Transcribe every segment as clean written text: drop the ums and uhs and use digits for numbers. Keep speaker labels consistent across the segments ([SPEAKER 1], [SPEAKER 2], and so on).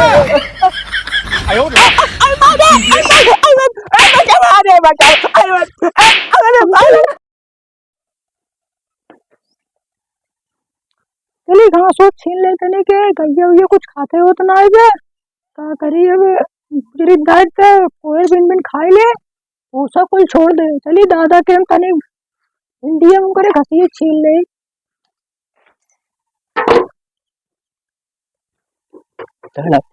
[SPEAKER 1] 哎呦我的妈！哎妈的！哎妈的！哎妈！哎妈的！哎妈的！哎妈！哎妈的！चलिए
[SPEAKER 2] घास वो छीन लेते नहीं के गैया वैया कुछ खाते हो तो ना आई बे का करी अब जरी दाद से कोई बिन बिन खाई ले वो सब कोई छोड़ दे चलिए दादा के हम तने इंडिया में करे घसी छीन ले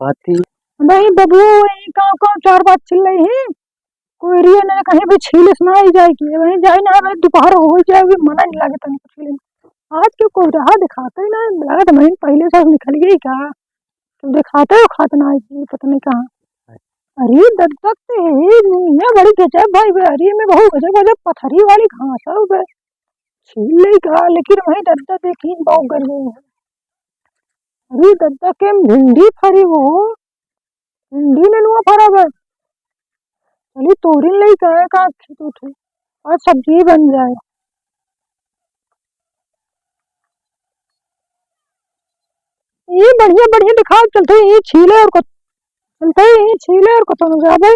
[SPEAKER 3] पाती
[SPEAKER 2] नहीं बबू वही गाँव चार बात छिल रही है कोई रिया ने कहीं भी छील ना ही जाएगी वहीं जाए ना भाई दोपहर हो जाएगी मना नहीं लगे तने कुछ छील आज क्यों कोई रहा दिखाता ही ना लगा तो महीने पहले से निकल गई क्या तुम दिखाते हो खातना है पता नहीं कहाँ अरे दर्द तक ये बड़ी गजब भाई अरे में बहुत गजब गजब पथरी वाली घास है बे छील ले का लेकिन वही दर्द देखी बहुत गर्मी है अरे दर्द के भिंडी फरी वो भिंडी ने नुआ फरा बे चलिए तोड़ी ले का खेत उठे और सब्जी बन जाए ये बढ़िया बढ़िया दिखाओ चलते ये छीले और को चलते ये छीले और को तो ज्यादा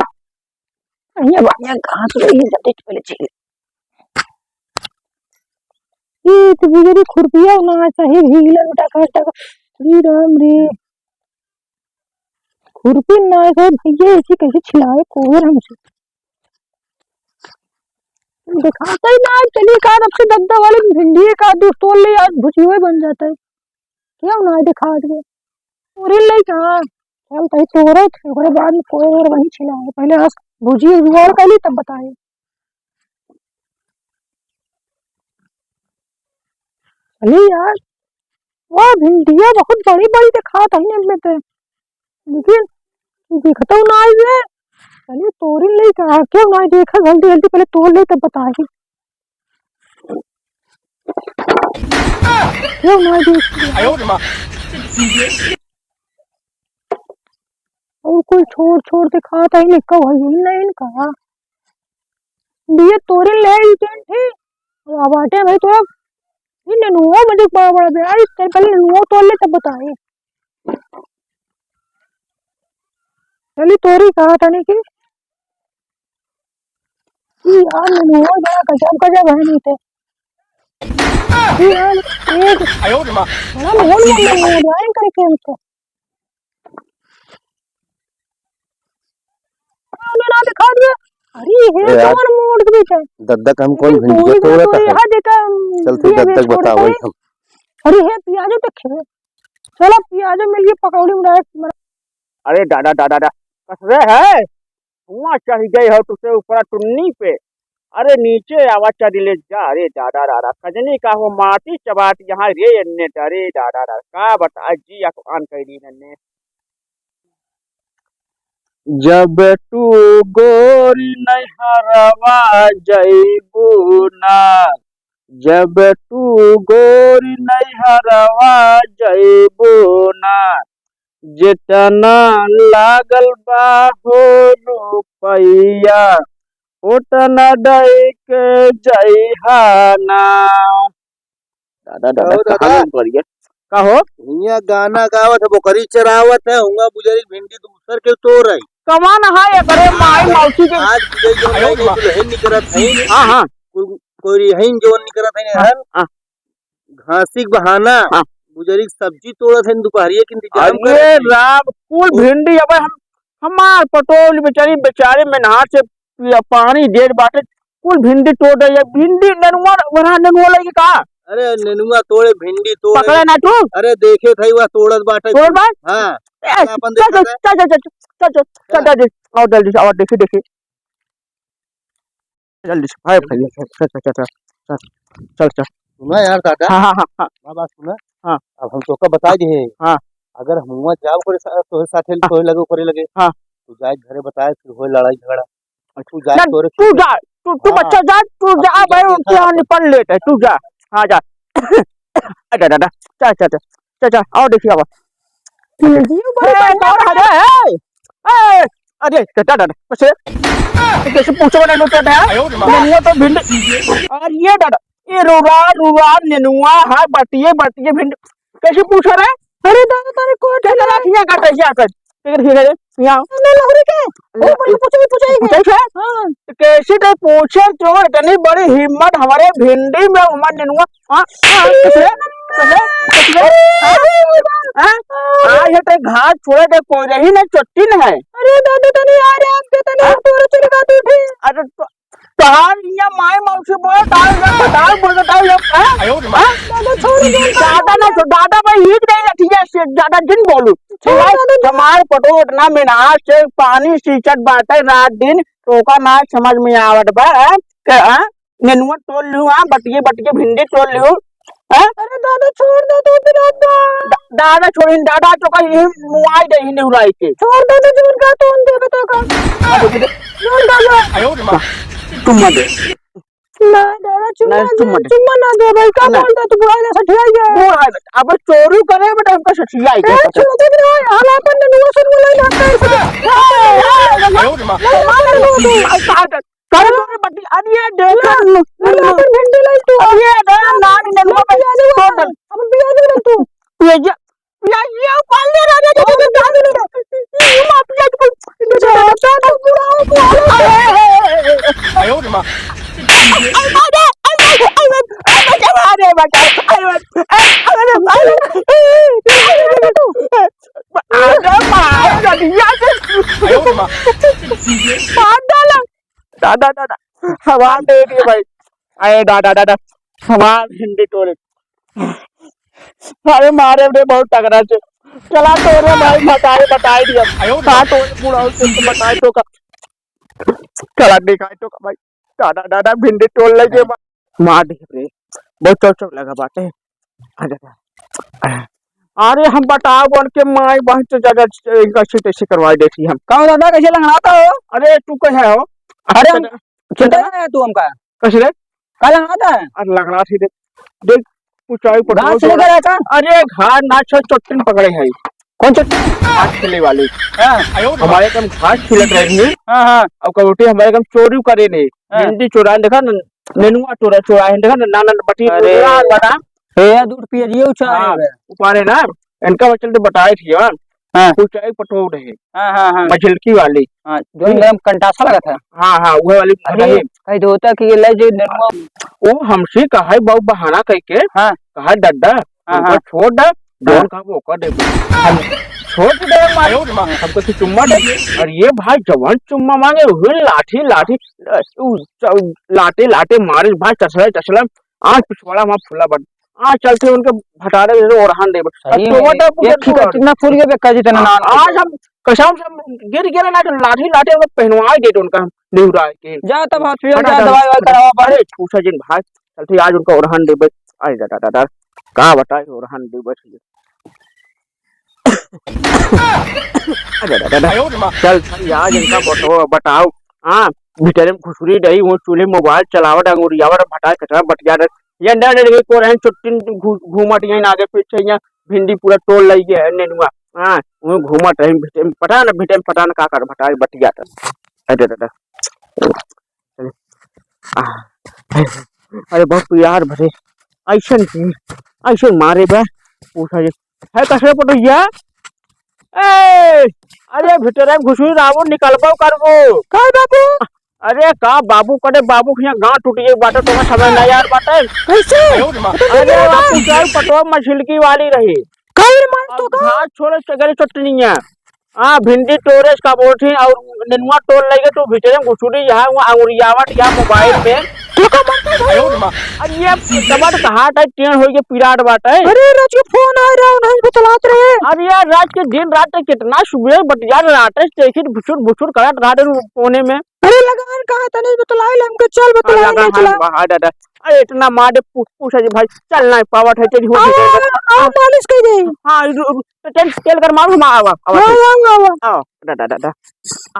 [SPEAKER 2] ये बढ़िया घास रही है जल्दी पहले छीले ये तो बिजली खुरपिया ना चाहिए हीला बेटा काटा श्री राम रे खुरपी ना है भैया ऐसी कैसे छिलाए कोहर हमसे दिखाता ही ना चलिए कार अब से दद्दा वाली भिंडी का दूध तोड़ ले आज भुजी हुए बन जाता है क्या ना दिखा के पूरी ले कहाँ चल तई तोड़े थे बाद में कोई और वही छिला है पहले आज भुजी जुगाड़ कर ली तब बताए चलिए यार वाह भिंडिया बहुत बड़ी बड़ी दिखा था में थे लेकिन दिखता ना आई है चलिए तोड़ी ले कहा क्यों ना देखा जल्दी जल्दी पहले तोड़ ले तब बताए क्यों ना देख
[SPEAKER 1] 哎呦我的妈！
[SPEAKER 2] और कोई छोड़ छोड़ दिखाता ही निका भाई नहीं इनका दिए तोड़े ले थे अब आटे भाई तो ये ननुआ मुझे बड़ा बड़ा यार इससे पहले ननुआ तोड़ ले तब बताए चलिए तोड़ी कहा था नहीं कि यार ननुआ बड़ा गजब गजब है नहीं थे यार एक
[SPEAKER 1] 哎呦我的妈！
[SPEAKER 2] बड़ा मोल मोल करके हमको ना दिखा दिया अरे ये कौन मोड़ के बेटा
[SPEAKER 3] दद्दक हम कौन भिंडी तोड़ा था
[SPEAKER 2] यहाँ देखा
[SPEAKER 3] चलते दद्दक बताओ हम
[SPEAKER 2] अरे है प्याज देखे चलो प्याज मिल गई पकौड़ी में
[SPEAKER 1] अरे दादा दादा दादा कसरे है धुआं चढ़ गई हो तुझसे ऊपर टुन्नी पे अरे नीचे आवाज चढ़ ले जा अरे दादा दादा कजनी का वो माटी चबाट यहाँ रे अन्ने अरे दादा दादा का बता जी आन कर दी नन्ने
[SPEAKER 3] जब तू गोरी नहरवा जइबू ना जब तू गोरी नहरवा जइबू ना जितना लागल बा हो रुपैया उतना दई के जइहाना दादा दादा कहां करिए का हो
[SPEAKER 4] हिया गाना गावत है बोकरी चरावत है हुआ बुजरी भिंडी दूसर के तोड़ रही
[SPEAKER 1] कमान है करे माई मौसी के
[SPEAKER 4] आज बुजरी जो नहीं दुल्हन निकरत है
[SPEAKER 1] हां हां
[SPEAKER 4] कोई रहीन जो निकरत है हन घासी बहाना बुजरी सब्जी तोड़त है दोपहरिए के इंतजाम कर
[SPEAKER 1] अरे राम कुल भिंडी अब हम हमार पटोल बेचारी बेचारे में नहा से पानी डेढ़ बाटे कुल भिंडी तोड़ रही है भिंडी ननुआ वहां ननुआ लगी का
[SPEAKER 4] अरे नेनुआ तोड़े भिंडी तोड़े
[SPEAKER 1] पकड़े ना तू
[SPEAKER 4] अरे देखे थे वह तोड़त बाटे
[SPEAKER 1] तोड़ बात
[SPEAKER 4] हां
[SPEAKER 1] अपन देखा चल और जल्दी से और देखिए देखिए जल्दी से भाई चल
[SPEAKER 4] सुना यार दादा
[SPEAKER 1] हां हां हां
[SPEAKER 4] बात सुना
[SPEAKER 1] हां
[SPEAKER 4] अब हम तो का बता दिए
[SPEAKER 1] हां
[SPEAKER 4] अगर हम जाओ करे तोरे साथे तोरे लगे करे लगे
[SPEAKER 1] हां
[SPEAKER 4] तू जाए घरे बताए फिर हो लड़ाई झगड़ा तू जाए तोरे
[SPEAKER 1] तू जा तू बच्चा जा तू जा भाई उनके यहाँ निपट लेते तू जा हाँ जा अरे दादा चल और देखिए अब अरे दादा कैसे कैसे पूछो ना तो नेनुआ तो भिंडी और ये दादा ये रुआ नेनुआ है बटिए भिंडी कैसे पूछ रहे अरे दादा तेरे को चला किया काटे जा कर ठीक है यहाँ
[SPEAKER 2] लहरी के ओ पूछे
[SPEAKER 1] पूछे
[SPEAKER 2] हां
[SPEAKER 1] कैसे तो पूछे तो इतनी बड़ी हिम्मत हमारे भिंडी में हमारे नेनुआ कैसे कैसे आज है घास छोड़े तो कोई रही ना चोटी न है।
[SPEAKER 2] अरे दादा तनी आ रे आप तनी तोरे चले का तू उठी
[SPEAKER 1] अरे तार ये माय मौसी बोल तार बोल
[SPEAKER 2] दादा छोड़ दे
[SPEAKER 1] दादा ना दादा भाई हिट नहीं रखी है ज्यादा दिन बोलू हमार पटोट ना मिनार से पानी सींचत बाटे रात दिन टोका ना समझ में आवत बा के नेनुआ तोड़ लू बटिए बटिए भिंडी तोड़ लू
[SPEAKER 2] अरे दादा छोड़ दे तू फिर
[SPEAKER 1] दादा छोड़ी दादा तो का ये मुआई दे ही उड़ाई के
[SPEAKER 2] छोड़ दे तो जोर का तो दे बता का जोर दादा
[SPEAKER 1] तुम मत
[SPEAKER 2] ना दादा चुम्मा ना दे भाई का बोलता तू बुआ जैसा ठिया गया
[SPEAKER 1] वो अब चोरी करे बेटा हमका सचिया
[SPEAKER 2] ए छोड़ दे रे हाला अपन ने नुआ सुन बोला ना
[SPEAKER 1] कर कर बटी अरे देख
[SPEAKER 2] अपन भिंडी लाई तू
[SPEAKER 1] ये ना नेनुआ पे छोड़ दे
[SPEAKER 2] अब बिया दे तू
[SPEAKER 1] पियाज पियाज ये पाल दे रहा है ये माफिया को
[SPEAKER 2] दादा बुआ
[SPEAKER 1] आयो रे मां अरे दादा दादा हवा दे दिए भाई अरे दादा दादा हमार हिंदी तोरे अरे मारे रे बहुत तगड़ा से चला तोरे भाई बताई दिया हाँ तो पूरा उसको बताई तो का चला दिखाई तो का भाई दादा दादा भिंडी तोड़ लगे मार दे रे बहुत चौक लगा बाटे अरे हम बताओ बन के माई बहुत जगह कैसे कैसे करवाई देती हम
[SPEAKER 3] कहो दादा कैसे लंगड़ाता हो?
[SPEAKER 1] अरे तू कहे हो
[SPEAKER 3] अरे चिंता है तू हमका
[SPEAKER 1] कैसे रे
[SPEAKER 3] का लंगड़ाता है?
[SPEAKER 1] अरे लगना थी देख पूछाई
[SPEAKER 3] घास से लेकर आया
[SPEAKER 1] अरे घास ना चोटिन पकड़े है
[SPEAKER 3] कौन चट्टी?
[SPEAKER 1] घास खिले वाली
[SPEAKER 3] हाँ
[SPEAKER 1] हमारे कम घास खिलत रही है
[SPEAKER 3] हाँ
[SPEAKER 1] अब कबूटी हमारे कम चोरी करे ने हिंदी चोरा देखा न नेनुआ चोरा है देखा ना ना बटी बना
[SPEAKER 3] ए दूध पिए रियो चाहे
[SPEAKER 1] ऊपर है ना इनका बचल तो बताए थी
[SPEAKER 3] हाँ
[SPEAKER 1] कुछ एक पटो रहे
[SPEAKER 3] हाँ
[SPEAKER 1] मछलकी वाली
[SPEAKER 3] हाँ जो एकदम कंटासा लगा था
[SPEAKER 1] हाँ वो वाली
[SPEAKER 3] अरे कहीं तो होता कि ये ले जो नेनुआ
[SPEAKER 1] वो हमसे कहा बहुत बहाना कह के
[SPEAKER 3] हाँ
[SPEAKER 1] कहा डड्डा
[SPEAKER 3] हाँ
[SPEAKER 1] छोड़ दे जोन का वो कर दे हम छोड़ दे मारो हमको तो चुम्मा दे और ये भाई जवान चुम्मा मांगे हुए लाठी लाठी लाटे लाटे मारे भाई चसला आज पिछवाड़ा वहाँ फूला बन आज चलते उनके भटारे ओरहान दे
[SPEAKER 3] कितना फूल के बेका जितना
[SPEAKER 1] आज हम कसम से गिर गिरा ना लाठी लाटे पहनवा दे उनका निहुरा के
[SPEAKER 3] जा तब हॉस्पिटल जा दवाई वाई करवा
[SPEAKER 1] अरे पूछा जिन भाई चलते आज उनका ओरहान दे अरे दादा दादा कहाँ बताए ओरहान दे अरे दादा चल आज इनका बताओ हाँ भीतर में खुशरी रही वो चूल्हे मोबाइल चलावट अंगूरियावट भटाए कचरा बटिया ये डर को रहन चुट्टिन घूमट यहीं आगे पीछे यहाँ भिंडी पूरा तोड़ लई है नेनुआ हाँ वो घूमट रही पता ना भिटे में पता ना का कर भटाए बटिया अरे दादा अरे बहुत प्यार भरे ऐसा मारे बा पूछा है कसरे पटोया अरे भीतर में घुसुरी रावण निकलबो करबो का बाबू अरे का बाबू करे बाबू यहाँ गांव टूट गई बाटे तो मैं समझ नहीं यार बाटे
[SPEAKER 2] कैसे
[SPEAKER 1] अरे बापू चाय पटवा मछलकी वाली रही
[SPEAKER 2] कई मान तो का
[SPEAKER 1] घास छोड़े सगरी चटनी है हाँ भिंडी टोरेस का बोठी और नेनुआ तोड़ लेगे तो भीतर में घुसुरी यहाँ वो अंगुरियावट या मोबाइल में
[SPEAKER 2] तो का बनता
[SPEAKER 1] अरे ये कबर कहा टाइप टेन हो गए पिराट बाटे
[SPEAKER 2] अरे राज के फोन आ रहा है नहीं बतलात रहे
[SPEAKER 1] अरे यार रात के दिन रात कितना सुबह बट यार रात देखिए भुसुर करत रात कोने में
[SPEAKER 2] अरे लगान कहा था नहीं बतलाई हमके चल बतलाई
[SPEAKER 1] चला अरे इतना मारे पूछा जी भाई चलना है पावर है तेरी हो
[SPEAKER 2] मालिश कर दे
[SPEAKER 1] हाँ तेल कर मारो हम आवा
[SPEAKER 2] आवा
[SPEAKER 1] आओ दादा